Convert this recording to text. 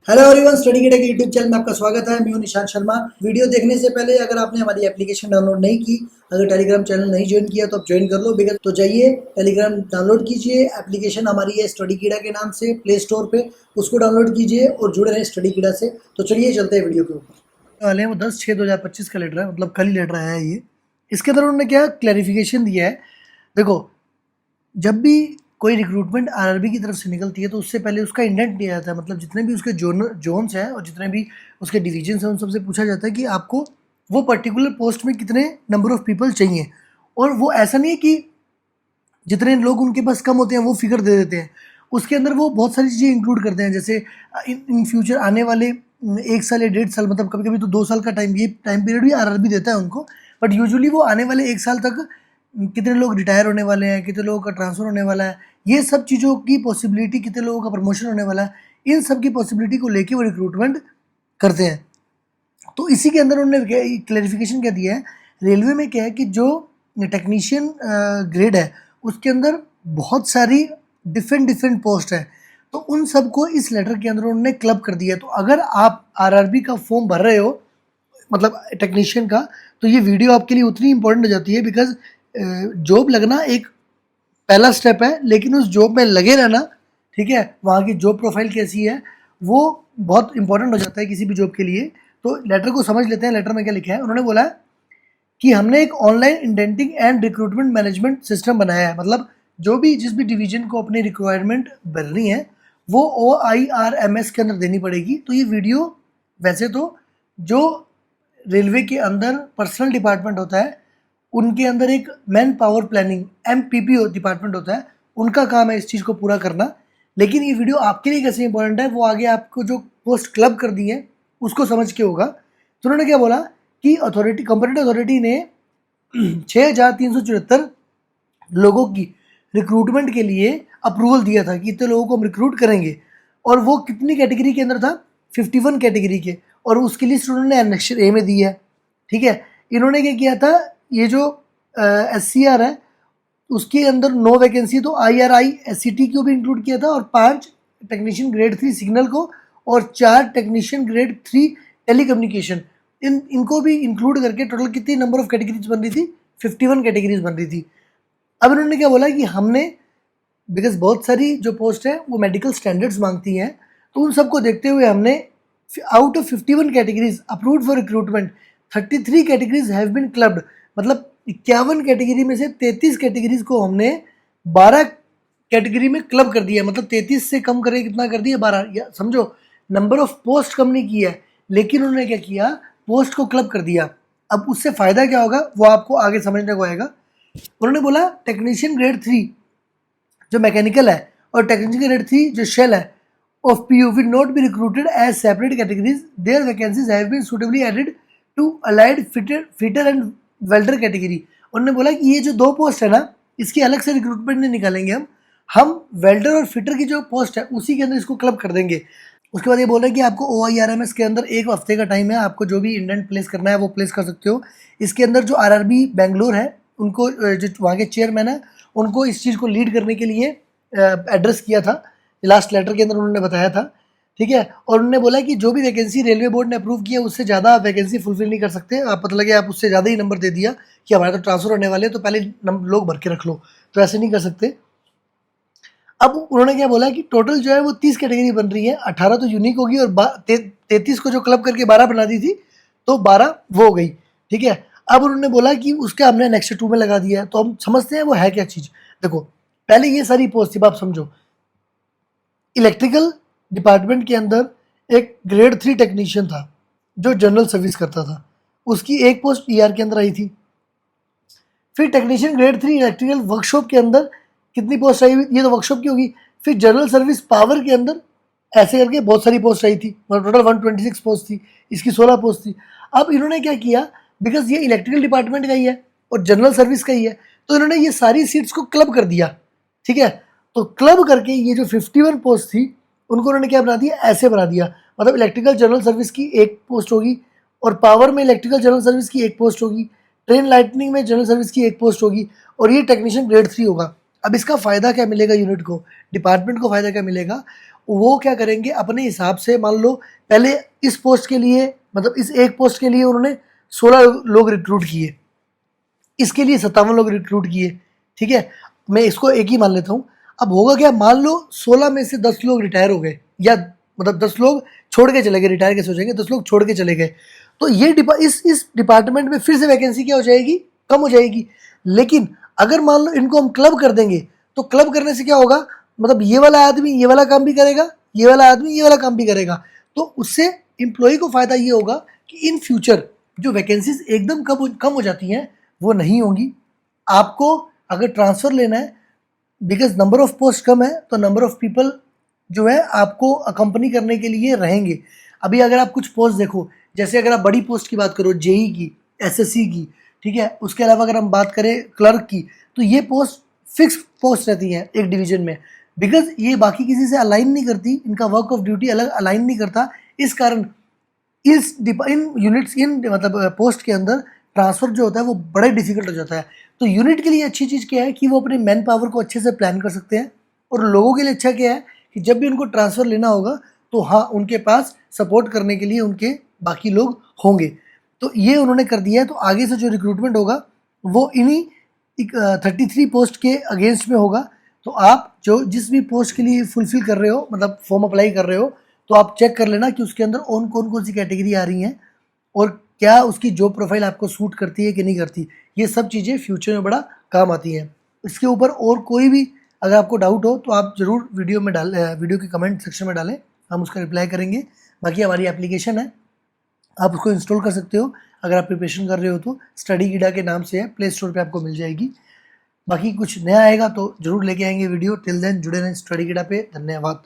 Hello everyone, study gate के YouTube channel में आपका स्वागत है। मैं हूं निशांत शर्मा। वीडियो देखने से पहले अगर आपने हमारी एप्लीकेशन डाउनलोड नहीं की, अगर टेलीग्राम चैनल नहीं ज्वाइन किया तो आप ज्वाइन कर लो। बिकॉज तो जाइए टेलीग्राम डाउनलोड कीजिए। एप्लीकेशन हमारी है स्टडी कीड़ा के नाम से, प्ले स्टोर पे उसको डाउनलोड कीजिए और जुड़े रहें स्टडी कीड़ा से। तो चलिए चलते हैं वीडियो के ऊपर। वाले हैं वो 10/6/2025 का लेटर है, मतलब कल ही लेटर आया है ये। इसके अंदर उन्होंने क्या क्लैरिफिकेशन दिया है। देखो, जब भी कोई रिक्रूटमेंट आरआरबी की तरफ से निकलती है तो उससे पहले उसका इंडेंट दिया जाता है, मतलब जितने भी उसके जोन्स हैं और जितने भी उसके डिवीजन हैं उन सबसे पूछा जाता है कि आपको वो पर्टिकुलर पोस्ट में कितने नंबर ऑफ पीपल चाहिए। और वो ऐसा नहीं है कि जितने लोग उनके पास कम होते हैं वो फिगर दे देते हैं, उसके अंदर वो बहुत सारी चीज़ें इंक्लूड करते हैं। जैसे इन फ्यूचर आने वाले 1 साल या 1.5 साल, मतलब कभी कभी तो 2 साल का टाइम, ये टाइम पीरियड भी आरआरबी देता है उनको। बट यूजुअली वो आने वाले 1 साल तक कितने लोग रिटायर होने वाले हैं, कितने लोगों का ट्रांसफ़र होने वाला है, ये सब चीज़ों की पॉसिबिलिटी, कितने लोगों का प्रमोशन होने वाला है, इन सब की पॉसिबिलिटी को लेके वो रिक्रूटमेंट करते हैं। तो इसी के अंदर उन्होंने क्लैरिफिकेशन क्या दिया है, रेलवे में क्या है कि जो टेक्नीशियन ग्रेड है उसके अंदर बहुत सारी डिफरेंट डिफरेंट पोस्ट है, तो उन सबको इस लेटर के अंदर उन्होंने क्लब कर दिया है। तो अगर आप आरआरबी का फॉर्म भर रहे हो, मतलब टेक्नीशियन का, तो ये वीडियो आपके लिए उतनी इंपॉर्टेंट हो जाती है। बिकॉज जॉब लगना एक पहला स्टेप है, लेकिन उस जॉब में लगे रहना, ठीक है, वहाँ की जॉब प्रोफाइल कैसी है वो बहुत इंपॉर्टेंट हो जाता है किसी भी जॉब के लिए। तो लेटर को समझ लेते हैं। लेटर में क्या लिखा है, उन्होंने बोला कि हमने एक online indenting and recruitment management system बनाया है। मतलब जो भी जिस भी डिवीजन को अपनी रिक्वायरमेंट भरनी है वो OIRMS के अंदर देनी पड़ेगी। तो ये वीडियो वैसे तो जो रेलवे के अंदर पर्सनल डिपार्टमेंट होता है उनके अंदर एक man power planning MPP department होता है, उनका काम है इस चीज़ को पूरा करना। लेकिन ये वीडियो आपके लिए कैसे इंपॉर्टेंट है वो आगे आपको जो पोस्ट क्लब कर दी है उसको समझ के होगा। तो उन्होंने क्या बोला कि अथॉरिटी, कंपटीशन अथॉरिटी ने 6,374 लोगों की रिक्रूटमेंट के लिए अप्रूवल दिया था कि इतने लोगों को हम रिक्रूट करेंगे। और वो कितनी कैटेगरी के अंदर था, 51 कैटेगरी के। और उसकी लिस्ट उन्होंने एनेक्सर A में दी है, ठीक है। इन्होंने क्या किया था, ये जो SCR है उसके अंदर 9 वैकेंसी तो IRI SCT को भी इंक्लूड किया था, और 5 टेक्नीशियन ग्रेड 3 सिग्नल को, और 4 टेक्नीशियन ग्रेड 3 टेलीकम्युनिकेशन, इनको भी इंक्लूड करके टोटल कितनी नंबर ऑफ कैटेगरीज बन रही थी, 51 कैटेगरीज बन रही थी। अब इन्होंने क्या बोला कि हमने, बिकॉज बहुत सारी जो पोस्ट है वो मेडिकल स्टैंडर्ड्स मांगती हैं, तो उन सबको देखते हुए हमने out of 51 categories approved for recruitment 33 categories have been clubbed. मतलब 51 कैटेगरी में से 33 कैटेगरीज को हमने 12 कैटेगरी में क्लब कर दिया। मतलब 33 से कम करे कितना कर दिया, 12। या समझो, नंबर ऑफ पोस्ट कम नहीं किया है, लेकिन उन्होंने क्या किया, पोस्ट को क्लब कर दिया। अब उससे फ़ायदा क्या होगा वो आपको आगे समझने को आएगा। उन्होंने बोला टेक्नीशियन ग्रेड 3 जो मैकेनिकल है और टेक्नीशियन ग्रेड 3 जो शेल है of PU will not be recruited as separate categories, their vacancies have been suitably added to allied fitter and welder category. उन्होंने बोला कि ये जो 2 पोस्ट है ना, इसकी अलग से रिक्रूटमेंट नहीं निकालेंगे हम वेल्डर और फिटर की जो पोस्ट है उसी के अंदर इसको क्लब कर देंगे। उसके बाद ये बोल रहे हैं कि आपको OIRMS के अंदर 1 हफ्ते का टाइम है, आपको जो भी इंडेंट प्लेस करना है वो प्लेस कर सकते हो। इसके अंदर जो RRB बेंगलोर है उनको, जो वहाँ के चेयरमैन है, उनको इस चीज़ को लीड करने के लिए एड्रेस किया था, लास्ट लेटर के अंदर उन्होंने बताया था, ठीक है। और उन्होंने बोला कि जो भी वैकेंसी रेलवे बोर्ड ने अप्रूव किया उससे ज़्यादा वैकेंसी फुलफिल नहीं कर सकते। आप पता लगे आप उससे ज़्यादा ही नंबर दे दिया कि हमारे तो ट्रांसफ़र होने वाले हैं तो पहले लोग भर के रख लो, तो ऐसे नहीं कर सकते। अब उन्होंने क्या बोला कि टोटल जो है वो 30 कैटेगरी बन रही है, 18 तो यूनिक होगी और 33 को जो क्लब करके 12 बना दी थी तो 12 वो हो गई, ठीक है। अब उन्होंने बोला कि उसका हमने नेक्स्ट 2 में लगा दिया है, तो हम समझते हैं वो है क्या चीज़। देखो, पहले ये सारी पोस्ट थी, आप समझो, इलेक्ट्रिकल डिपार्टमेंट के अंदर एक ग्रेड 3 टेक्नीशियन था जो जनरल सर्विस करता था, उसकी एक पोस्ट ER के अंदर आई थी। फिर टेक्नीशियन ग्रेड 3 इलेक्ट्रिकल वर्कशॉप के अंदर कितनी पोस्ट आई हुई, ये तो वर्कशॉप की होगी। फिर जनरल सर्विस पावर के अंदर ऐसे करके बहुत सारी पोस्ट आई थी, टोटल 126 पोस्ट थी, इसकी 16 पोस्ट थी। अब इन्होंने क्या किया, बिकॉज ये इलेक्ट्रिकल डिपार्टमेंट का ही है और जनरल सर्विस का ही है, तो इन्होंने ये सारी सीट्स को क्लब कर दिया, ठीक है। तो क्लब करके ये जो 51 पोस्ट थी उनको उन्होंने क्या बना दिया, ऐसे बना दिया। मतलब इलेक्ट्रिकल जनरल सर्विस की एक पोस्ट होगी, और पावर में इलेक्ट्रिकल जनरल सर्विस की एक पोस्ट होगी, ट्रेन लाइटनिंग में जनरल सर्विस की एक पोस्ट होगी, और ये टेक्नीशियन ग्रेड 3 होगा। अब इसका फ़ायदा क्या मिलेगा यूनिट को, डिपार्टमेंट को फ़ायदा क्या मिलेगा, वो क्या करेंगे अपने हिसाब से, मान लो पहले इस पोस्ट के लिए, मतलब इस एक पोस्ट के लिए उन्होंने 16 लोग रिक्रूट किए, इसके लिए 57 लोग रिक्रूट किए, ठीक है, मैं इसको एक ही मान लेता हूँ। अब होगा क्या, मान लो 16 में से 10 लोग रिटायर हो गए, या मतलब 10 लोग छोड़ के चले गए, रिटायर कैसे हो जाएंगे, 10 लोग छोड़ के चले गए, तो ये इस डिपार्टमेंट में फिर से वैकेंसी क्या हो जाएगी, कम हो जाएगी। लेकिन अगर मान लो इनको हम क्लब कर देंगे, तो क्लब करने से क्या होगा, मतलब ये वाला आदमी ये वाला काम भी करेगा, ये वाला आदमी ये वाला काम भी करेगा, तो उससे एम्प्लॉय को फ़ायदा ये होगा कि इन फ्यूचर जो वैकेंसीज एकदम कम हो जाती हैं वो नहीं होंगी। आपको अगर ट्रांसफ़र लेना है, बिकॉज नंबर ऑफ पोस्ट कम है, तो नंबर ऑफ पीपल जो है आपको अकम्पनी करने के लिए रहेंगे। अभी अगर आप कुछ पोस्ट देखो, जैसे अगर आप बड़ी पोस्ट की बात करो, जेई की, एसएससी की, ठीक है, उसके अलावा अगर हम बात करें क्लर्क की, तो ये पोस्ट फिक्स पोस्ट रहती हैं एक डिवीजन में, बिकॉज ये बाकी किसी से अलाइन नहीं करती, इनका वर्क ऑफ ड्यूटी अलग अलाइन नहीं करता। इस कारण इन यूनिट्स, इन मतलब पोस्ट के अंदर ट्रांसफ़र जो होता है वो बड़ा डिफिकल्ट हो जाता है। तो यूनिट के लिए अच्छी चीज़ क्या है कि वो अपने मैन पावर को अच्छे से प्लान कर सकते हैं, और लोगों के लिए अच्छा क्या है कि जब भी उनको ट्रांसफ़र लेना होगा तो हाँ, उनके पास सपोर्ट करने के लिए उनके बाकी लोग होंगे। तो ये उन्होंने कर दिया है। तो आगे से जो रिक्रूटमेंट होगा वो इन्हीं 33 पोस्ट के अगेंस्ट में होगा। तो आप जो जिस भी पोस्ट के लिए फुलफिल कर रहे हो, मतलब फॉर्म अप्लाई कर रहे हो, तो आप चेक कर लेना कि उसके अंदर कौन सी कैटेगरी आ रही हैं, और क्या उसकी जॉब प्रोफाइल आपको सूट करती है कि नहीं करती। ये सब चीज़ें फ्यूचर में बड़ा काम आती हैं। इसके ऊपर और कोई भी अगर आपको डाउट हो तो आप ज़रूर वीडियो के कमेंट सेक्शन में डालें, हम उसका रिप्लाई करेंगे। बाकी हमारी एप्लीकेशन है, आप उसको इंस्टॉल कर सकते हो। अगर आप प्रिपरेशन कर रहे हो तो स्टडी गिडा के नाम से है, प्ले स्टोर पे आपको मिल जाएगी। बाकी कुछ नया आएगा तो ज़रूर लेके आएंगे वीडियो। टिल देन जुड़े रहें स्टडी गिडा पे। धन्यवाद।